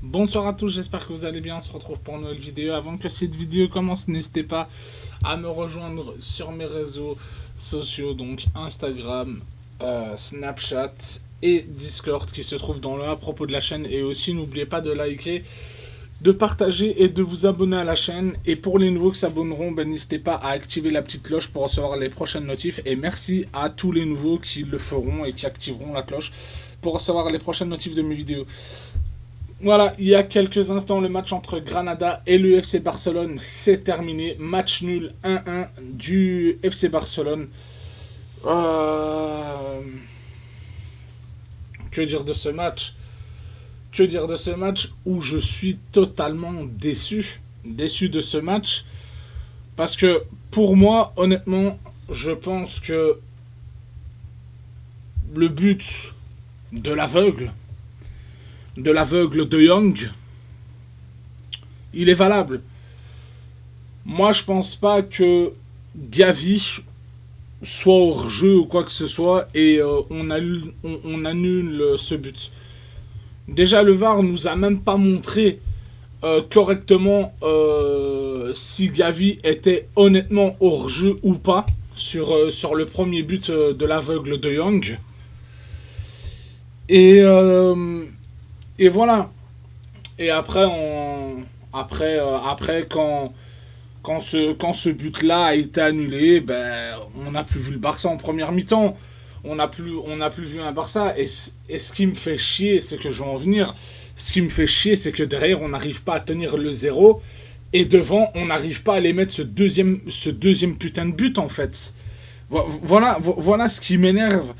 Bonsoir à tous, j'espère que vous allez bien, on se retrouve pour une nouvelle vidéo. Avant que cette vidéo commence, n'hésitez pas à me rejoindre sur mes réseaux sociaux, donc Instagram, Snapchat et Discord qui se trouvent dans le à propos de la chaîne. Et aussi n'oubliez pas de liker, de partager et de vous abonner à la chaîne. Et pour les nouveaux qui s'abonneront, n'hésitez pas à activer la petite cloche pour recevoir les prochaines notifs. Et merci à tous les nouveaux qui le feront et qui activeront la cloche pour recevoir les prochaines notifs de mes vidéos. Voilà, il y a quelques instants, le match entre Granada et le FC Barcelone s'est terminé. Match nul 1-1 du FC Barcelone. Que dire de ce match? Que dire de ce match où je suis totalement déçu. Déçu de ce match. Parce que pour moi, honnêtement, je pense que le but de l'aveugle, de Young, il est valable. Moi, je pense pas que Gavi soit hors jeu ou quoi que ce soit et on annule ce but. Déjà, le VAR nous a même pas montré correctement si Gavi était honnêtement hors jeu ou pas sur le premier but de l'aveugle de Young. Et, euh, et voilà. Et après, quand ce but-là a été annulé, ben, on n'a plus vu le Barça en première mi-temps. On n'a plus vu un Barça. Et ce qui me fait chier, c'est que je vais en venir. Ce qui me fait chier, c'est que derrière, on n'arrive pas à tenir le zéro. Et devant, on n'arrive pas à les mettre ce deuxième putain de but, en fait. Voilà ce qui m'énerve.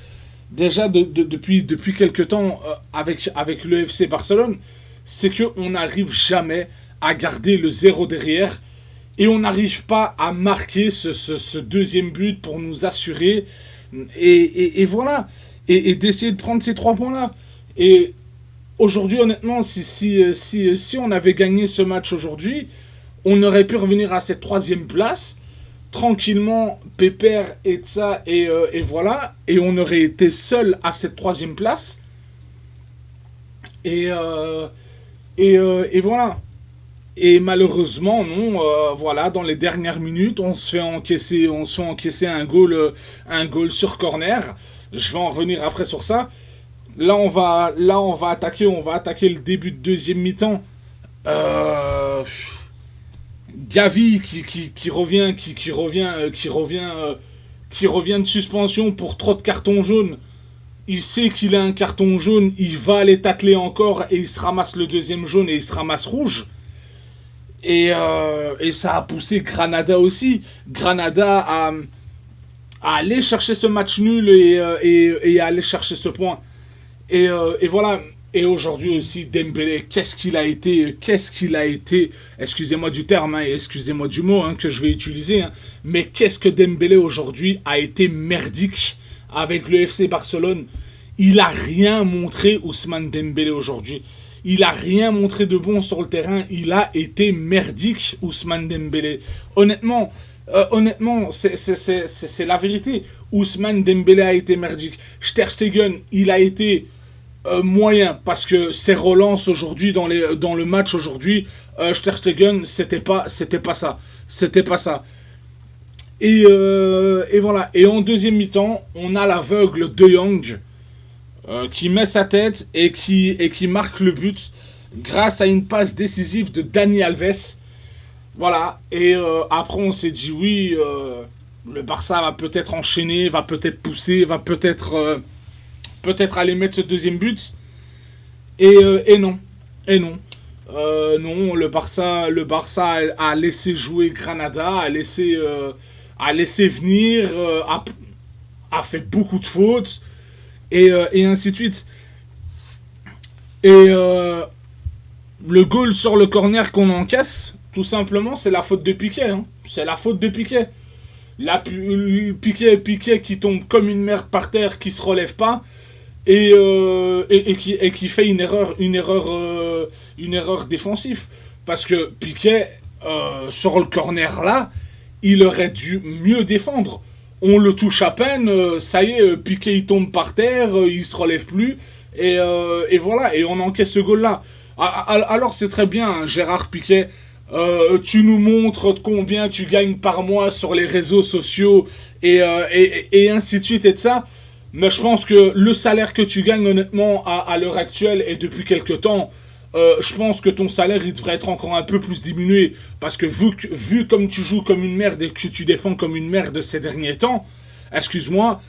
Déjà, depuis quelques temps, avec le FC Barcelone, c'est qu'on n'arrive jamais à garder le zéro derrière et on n'arrive pas à marquer ce deuxième but pour nous assurer et voilà et d'essayer de prendre ces 3 points là. Et aujourd'hui, honnêtement, si on avait gagné ce match aujourd'hui, on aurait pu revenir à cette troisième place tranquillement, pépère et ça et voilà, et on aurait été seul à cette troisième place et et voilà. Et malheureusement, non, voilà, dans les dernières minutes, on se fait encaisser un goal sur corner. Je vais en revenir après sur ça. Là, on va attaquer le début de deuxième mi-temps. Euh, Gavi qui revient de suspension pour trop de cartons jaunes. Il sait qu'il a un carton jaune, il va aller tacler encore et il se ramasse le deuxième jaune et il se ramasse rouge. Et ça a poussé Granada aussi. Granada à aller chercher ce match nul et à aller chercher ce point. Et voilà. Et aujourd'hui aussi, Dembélé, qu'est-ce qu'il a été, excusez-moi du terme, hein, et excusez-moi du mot hein, que je vais utiliser, hein, mais qu'est-ce que Dembélé aujourd'hui a été merdique avec le FC Barcelone. Il a rien montré, Ousmane Dembélé, aujourd'hui. Il a rien montré de bon sur le terrain. Il a été merdique, Ousmane Dembélé. Honnêtement, c'est la vérité. Ousmane Dembélé a été merdique. Ter Stegen, il a été moyen parce que ses relances aujourd'hui dans le match aujourd'hui, Ter Stegen, c'était pas ça. C'était pas ça. Et voilà. Et en deuxième mi-temps, on a l'aveugle De Jong qui met sa tête et qui marque le but grâce à une passe décisive de Dani Alves. Voilà. Et après, on s'est dit oui, le Barça va peut-être enchaîner, va peut-être pousser, va peut-être aller mettre ce deuxième but. Et non. Et non. Non, le Barça a laissé jouer Granada, a laissé venir, a fait beaucoup de fautes, et ainsi de suite. Et le goal sur le corner qu'on encaisse, tout simplement, c'est la faute de Piqué. Hein. C'est la faute de Piqué. Piqué qui tombe comme une merde par terre, qui se relève pas, et qui fait une erreur défensive. Parce que Piqué, sur le corner là, il aurait dû mieux défendre. On le touche à peine, ça y est, Piqué il tombe par terre, il se relève plus, et voilà, et on encaisse ce goal là. Alors c'est très bien, hein, Gérard Piquet. Tu nous montres combien tu gagnes par mois sur les réseaux sociaux et ainsi de suite et de ça. Mais je pense que le salaire que tu gagnes honnêtement à l'heure actuelle et depuis quelques temps, je pense que ton salaire il devrait être encore un peu plus diminué. Parce que vu comme tu joues comme une merde et que tu défends comme une merde ces derniers temps, excuse-moi,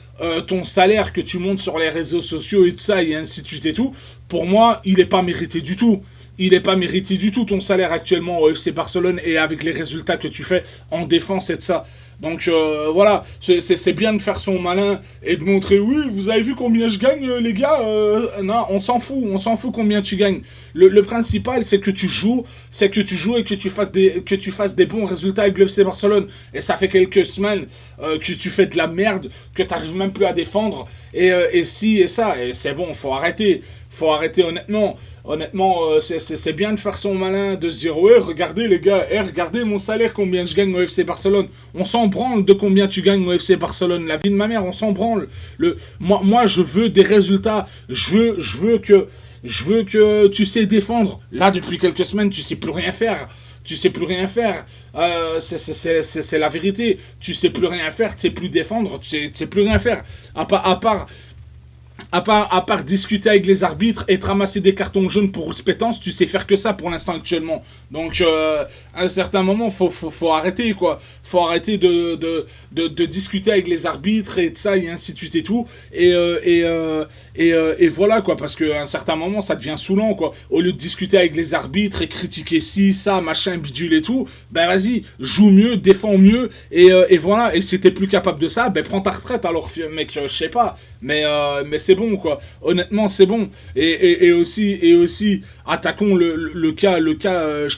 ton salaire que tu montes sur les réseaux sociaux et tout ça et ainsi de suite et tout, pour moi, il n'est pas mérité du tout. Il n'est pas mérité du tout ton salaire actuellement au FC Barcelone et avec les résultats que tu fais en défense et de ça. Donc voilà, c'est bien de faire son malin et de montrer oui, vous avez vu combien je gagne les gars, non, on s'en fout combien tu gagnes. Le principal c'est que tu joues, et que tu fasses des bons résultats avec le FC Barcelone. Et ça fait quelques semaines que tu fais de la merde, que tu n'arrives même plus à défendre et si et ça, et c'est bon, faut arrêter. Faut arrêter honnêtement. Honnêtement, c'est bien de faire son malin, de se dire ouais, regardez les gars, regardez mon salaire, combien je gagne au FC Barcelone. On s'en branle de combien tu gagnes au FC Barcelone. La vie de ma mère, on s'en branle. Moi, je veux des résultats. Je veux que tu sais défendre. Là, depuis quelques semaines, tu sais plus rien faire. Tu sais plus rien faire. C'est la vérité. Tu sais plus rien faire, tu sais plus défendre, tu sais plus rien faire. À part discuter avec les arbitres et te ramasser des cartons jaunes pour rouspétance, tu sais faire que ça pour l'instant actuellement. Donc, à un certain moment, faut arrêter, quoi. Faut arrêter de discuter avec les arbitres et de ça, et ainsi de suite et tout. Et voilà, quoi. Parce qu'à un certain moment, ça devient saoulant, quoi. Au lieu de discuter avec les arbitres et critiquer ci, ça, machin, bidule et tout, ben vas-y, joue mieux, défends mieux, et voilà. Et si t'es plus capable de ça, ben prends ta retraite alors, mec, je sais pas. Mais c'est bon, quoi. Honnêtement, c'est bon. Et aussi, attaquons le cas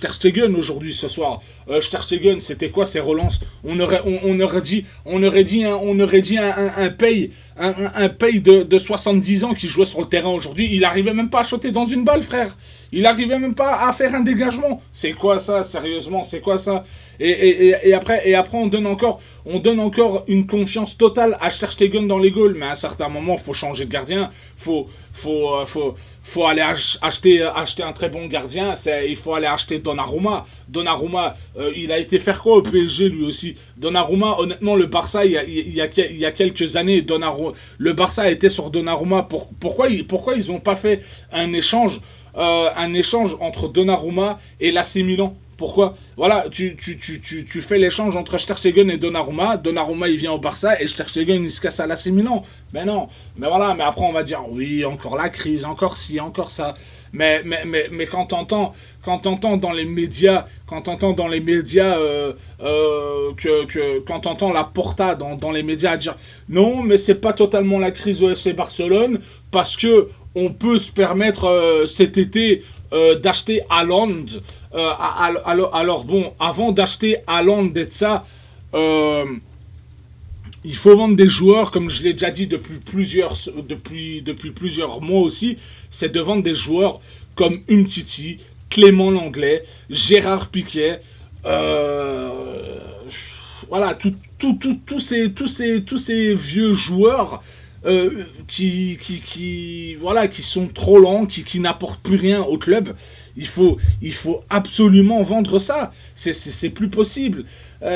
Ter Stegen aujourd'hui, ce soir. Ter Stegen, c'était quoi ces relances? On aurait dit un paye de 70 ans qui jouait sur le terrain aujourd'hui. Il arrivait même pas à shotter dans une balle, frère. Il arrivait même pas à faire un dégagement. C'est quoi ça, sérieusement? C'est quoi ça? Et après on donne encore une confiance totale à Ter Stegen dans les goals. Mais à un certain moment, faut changer de gardien. Faut aller acheter un très bon gardien. Il faut aller acheter Donnarumma. Donnarumma, il a été faire quoi au PSG lui aussi? Donnarumma, honnêtement, le Barça, il y a quelques années, le Barça était sur Donnarumma. Pourquoi ils n'ont pas fait un échange entre Donnarumma et l'AC Milan? Pourquoi? Voilà, tu fais l'échange entre Ter Stegen et Donnarumma. Donnarumma, il vient au Barça et Ter Stegen, il se casse à l'AC Milan. Mais non. Mais voilà, mais après, on va dire, oui, encore la crise, encore ci, encore ça. Mais quand t'entends dans les médias, quand t'entends la Porta dans les médias à dire, non, mais c'est pas totalement la crise au FC Barcelone, parce que on peut se permettre cet été d'acheter Haaland. Alors bon, avant d'acheter Haaland et de ça, il faut vendre des joueurs, comme je l'ai déjà dit depuis plusieurs mois aussi, c'est de vendre des joueurs comme Umtiti, Clément Lenglet, Gérard Piquet, voilà, tous ces vieux joueurs qui sont trop lents, qui n'apportent plus rien au club. Il faut absolument vendre ça. C'est plus possible.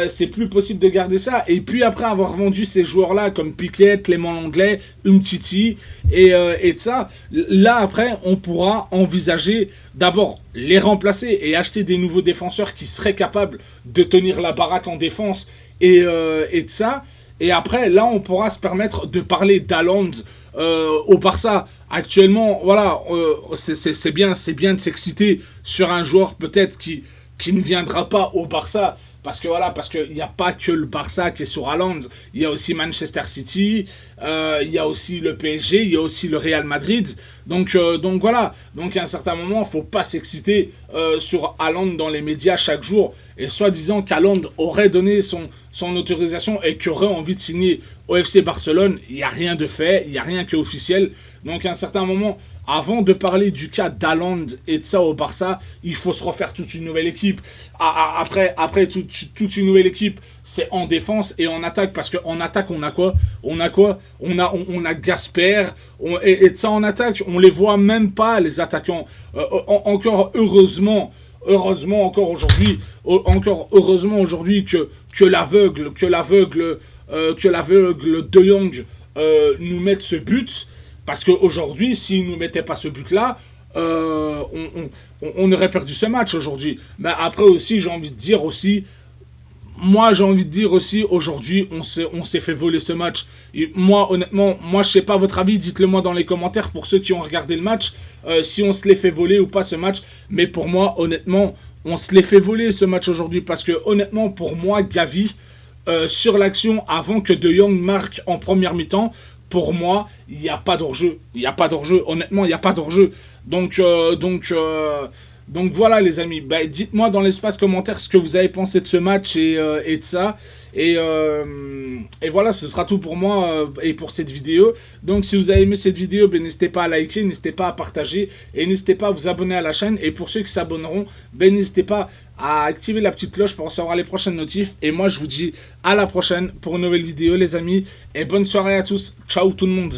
C'est plus possible de garder ça. Et puis après avoir vendu ces joueurs-là comme Piquet, Clément Lenglet, Umtiti et de ça, là après on pourra envisager d'abord les remplacer et acheter des nouveaux défenseurs qui seraient capables de tenir la baraque en défense et de ça. Et après, là, on pourra se permettre de parler d'Haaland au Barça. Actuellement, voilà, c'est bien de s'exciter sur un joueur peut-être qui ne viendra pas au Barça. Parce qu'il n'y a pas que le Barça qui est sur Haaland. Il y a aussi Manchester City, il y a aussi le PSG, il y a aussi le Real Madrid. Donc voilà. Donc à un certain moment, il ne faut pas s'exciter sur Haaland dans les médias chaque jour. Et soi-disant qu'Haaland aurait donné son autorisation et qu'il aurait envie de signer au FC Barcelone, il n'y a rien de fait, il n'y a rien qui est officiel. Donc à un certain moment, avant de parler du cas d'Haaland et de ça au Barça, il faut se refaire toute une nouvelle équipe. Après toute une nouvelle équipe, c'est en défense et en attaque. Parce qu'en attaque, on a quoi? On a Gasper. Et de ça en attaque, on les voit même pas, les attaquants. Encore heureusement encore heureusement aujourd'hui que l'aveugle De Jong nous mette ce but, parce qu'aujourd'hui, s'il ne nous mettait pas ce but-là, on aurait perdu ce match aujourd'hui. Mais après aussi, j'ai envie de dire aussi, aujourd'hui, on s'est fait voler ce match. Et moi, honnêtement, je sais pas votre avis, dites-le moi dans les commentaires pour ceux qui ont regardé le match, si on se l'est fait voler ou pas ce match. Mais pour moi, honnêtement, on se l'est fait voler ce match aujourd'hui. Parce que honnêtement, pour moi, Gavi, sur l'action, avant que De Jong marque en première mi-temps, pour moi, il n'y a pas d'hors-jeu. Il n'y a pas d'hors-jeu. Honnêtement, il n'y a pas d'hors-jeu. Donc voilà les amis, bah, dites-moi dans l'espace commentaire ce que vous avez pensé de ce match et de ça. Et voilà, ce sera tout pour moi et pour cette vidéo. Donc si vous avez aimé cette vidéo, ben, n'hésitez pas à liker, n'hésitez pas à partager et n'hésitez pas à vous abonner à la chaîne. Et pour ceux qui s'abonneront, ben, n'hésitez pas à activer la petite cloche pour recevoir les prochaines notifs. Et moi je vous dis à la prochaine pour une nouvelle vidéo les amis. Et bonne soirée à tous. Ciao tout le monde.